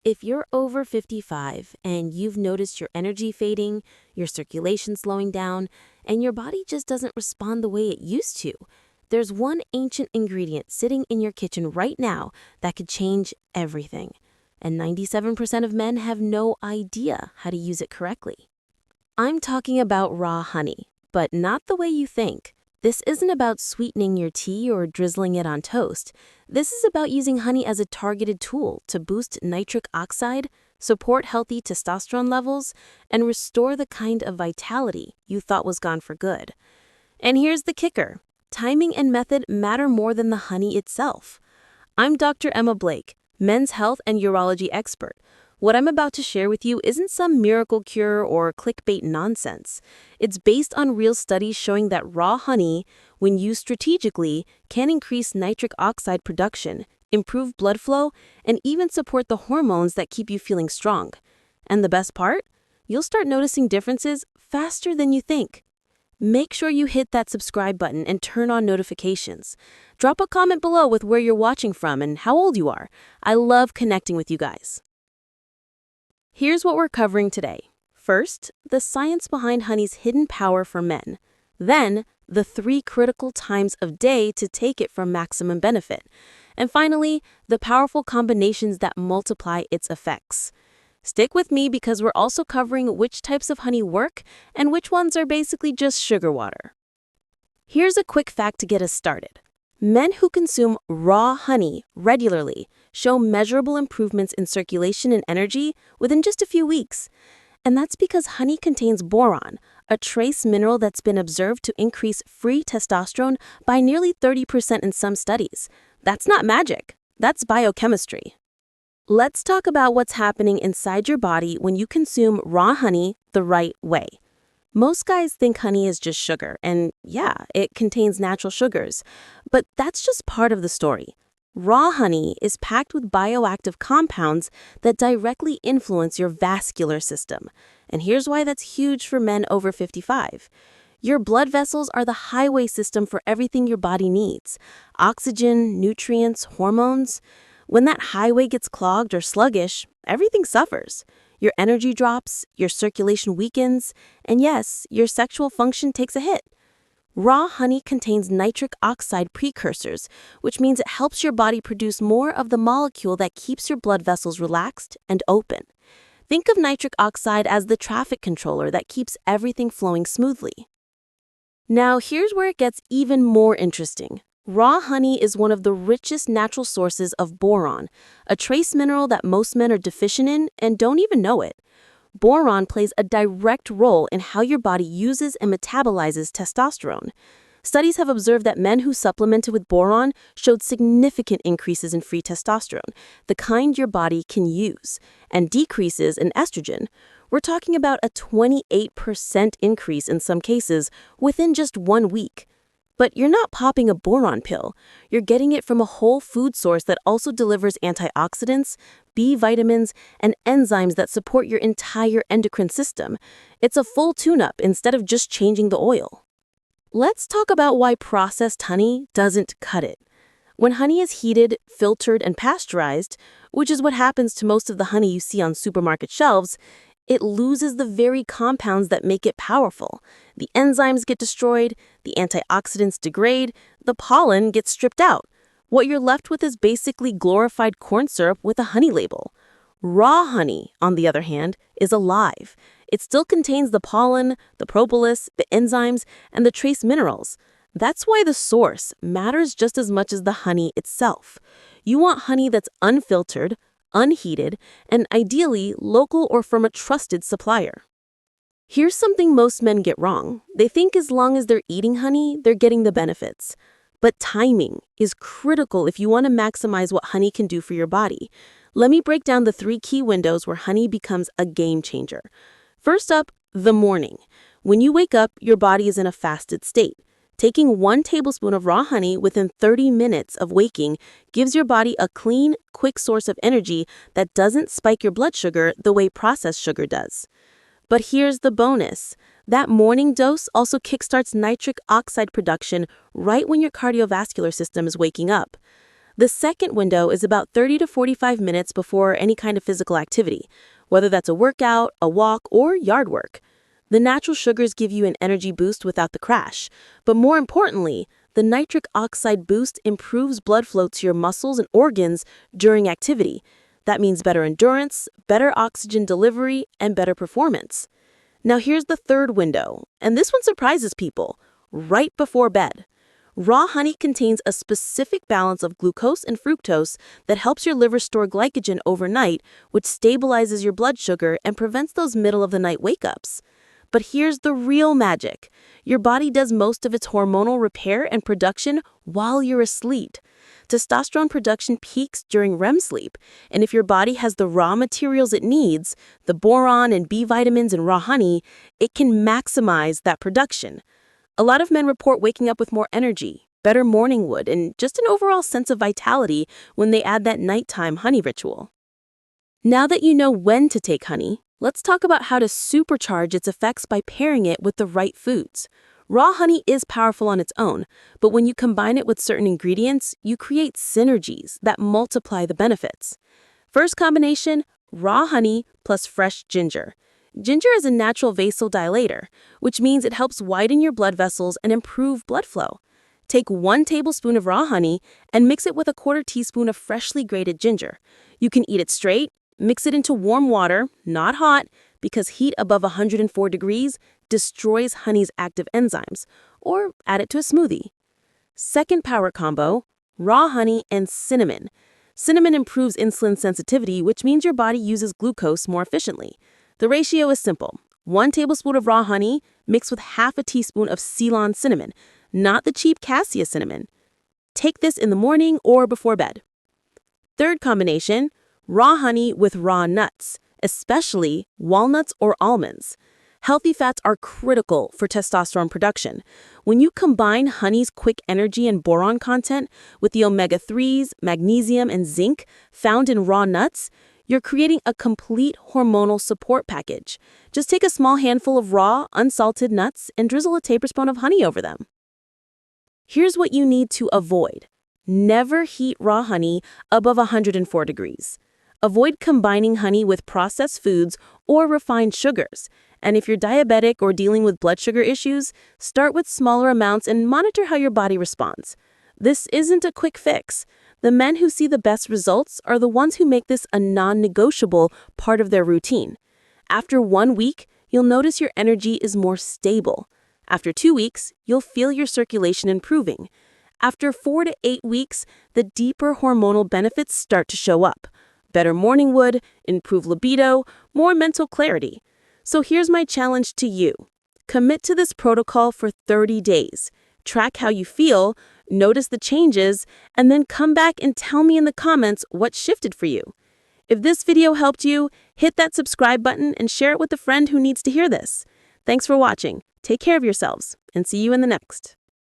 If you're over 55 and you've noticed your energy fading, your circulation slowing down, and your body just doesn't respond the way it used to, there's one ancient ingredient sitting in your kitchen right now that could change everything. And 97% of men have no idea how to use it correctly. I'm talking about raw honey, but not the way you think. This isn't about sweetening your tea or drizzling it on toast. This is about using honey as a targeted tool to boost nitric oxide, support healthy testosterone levels, and restore the kind of vitality you thought was gone for good. And here's the kicker. Timing and method matter more than the honey itself. I'm Dr. Emma Blake, men's health and urology expert. What I'm about to share with you isn't some miracle cure or clickbait nonsense. It's based on real studies showing that raw honey, when used strategically, can increase nitric oxide production, improve blood flow, and even support the hormones that keep you feeling strong. And the best part? You'll start noticing differences faster than you think. Make sure you hit that subscribe button and turn on notifications. Drop a comment below with where you're watching from and how old you are. I love connecting with you guys. Here's what we're covering today. First, the science behind honey's hidden power for men. Then, the 3 critical times of day to take it for maximum benefit. And finally, the powerful combinations that multiply its effects. Stick with me because we're also covering which types of honey work and which ones are basically just sugar water. Here's a quick fact to get us started. Men who consume raw honey regularly show measurable improvements in circulation and energy within just a few weeks. And that's because honey contains boron, a trace mineral that's been observed to increase free testosterone by nearly 30% in some studies. That's not magic, that's biochemistry. Let's talk about what's happening inside your body when you consume raw honey the right way. Most guys think honey is just sugar, and yeah, it contains natural sugars. But that's just part of the story. Raw honey is packed with bioactive compounds that directly influence your vascular system. And here's why that's huge for men over 55. Your blood vessels are the highway system for everything your body needs. Oxygen, nutrients, hormones. When that highway gets clogged or sluggish, everything suffers. Your energy drops, your circulation weakens, and yes, your sexual function takes a hit. Raw honey contains nitric oxide precursors, which means it helps your body produce more of the molecule that keeps your blood vessels relaxed and open. Think of nitric oxide as the traffic controller that keeps everything flowing smoothly. Now, here's where it gets even more interesting. Raw honey is one of the richest natural sources of boron, a trace mineral that most men are deficient in and don't even know it. Boron plays a direct role in how your body uses and metabolizes testosterone. Studies have observed that men who supplemented with boron showed significant increases in free testosterone, the kind your body can use, and decreases in estrogen. We're talking about a 28% increase in some cases within just 1 week. But you're not popping a boron pill. You're getting it from a whole food source that also delivers antioxidants, B vitamins, and enzymes that support your entire endocrine system. It's a full tune-up instead of just changing the oil. Let's talk about why processed honey doesn't cut it. When honey is heated, filtered, and pasteurized, which is what happens to most of the honey you see on supermarket shelves, it loses the very compounds that make it powerful. The enzymes get destroyed, the antioxidants degrade, the pollen gets stripped out. What you're left with is basically glorified corn syrup with a honey label. Raw honey, on the other hand, is alive. It still contains the pollen, the propolis, the enzymes, and the trace minerals. That's why the source matters just as much as the honey itself. You want honey that's unfiltered, unheated, and ideally local or from a trusted supplier. Here's something most men get wrong. They think as long as they're eating honey, they're getting the benefits. But timing is critical if you want to maximize what honey can do for your body. Let me break down the 3 key windows where honey becomes a game changer. First up, the morning. When you wake up, your body is in a fasted state. Taking 1 tablespoon of raw honey within 30 minutes of waking gives your body a clean, quick source of energy that doesn't spike your blood sugar the way processed sugar does. But here's the bonus. That morning dose also kickstarts nitric oxide production right when your cardiovascular system is waking up. The second window is about 30 to 45 minutes before any kind of physical activity, whether that's a workout, a walk, or yard work. The natural sugars give you an energy boost without the crash, but more importantly, the nitric oxide boost improves blood flow to your muscles and organs during activity. That means better endurance, better oxygen delivery, and better performance. Now here's the third window, and this one surprises people: right before bed. Raw honey contains a specific balance of glucose and fructose that helps your liver store glycogen overnight, which stabilizes your blood sugar and prevents those middle-of-the-night wake-ups. But here's the real magic. Your body does most of its hormonal repair and production while you're asleep. Testosterone production peaks during REM sleep, and if your body has the raw materials it needs, the boron and B vitamins in raw honey, it can maximize that production. A lot of men report waking up with more energy, better morning wood, and just an overall sense of vitality when they add that nighttime honey ritual. Now that you know when to take honey, let's talk about how to supercharge its effects by pairing it with the right foods. Raw honey is powerful on its own, but when you combine it with certain ingredients, you create synergies that multiply the benefits. First combination, raw honey plus fresh ginger. Ginger is a natural vasodilator, which means it helps widen your blood vessels and improve blood flow. Take 1 tablespoon of raw honey and mix it with a 1/4 teaspoon of freshly grated ginger. You can eat it straight, mix it into warm water, not hot, because heat above 104 degrees destroys honey's active enzymes, or add it to a smoothie. Second power combo, raw honey and cinnamon. Cinnamon improves insulin sensitivity, which means your body uses glucose more efficiently. The ratio is simple: 1 tablespoon of raw honey mixed with 1/2 teaspoon of Ceylon cinnamon, not the cheap cassia cinnamon. Take this in the morning or before bed. Third combination, raw honey with raw nuts, especially walnuts or almonds. Healthy fats are critical for testosterone production. When you combine honey's quick energy and boron content with the omega-3s, magnesium, and zinc found in raw nuts, you're creating a complete hormonal support package. Just take a small handful of raw, unsalted nuts and drizzle a tablespoon of honey over them. Here's what you need to avoid. Never heat raw honey above 104 degrees. Avoid combining honey with processed foods or refined sugars. And if you're diabetic or dealing with blood sugar issues, start with smaller amounts and monitor how your body responds. This isn't a quick fix. The men who see the best results are the ones who make this a non-negotiable part of their routine. After 1 week, you'll notice your energy is more stable. After 2 weeks, you'll feel your circulation improving. After 4 to 8 weeks, the deeper hormonal benefits start to show up. Better morning wood, improved libido, more mental clarity. So here's my challenge to you. Commit to this protocol for 30 days. Track how you feel, notice the changes, and then come back and tell me in the comments what shifted for you. If this video helped you, hit that subscribe button and share it with a friend who needs to hear this. Thanks for watching. Take care of yourselves, and see you in the next.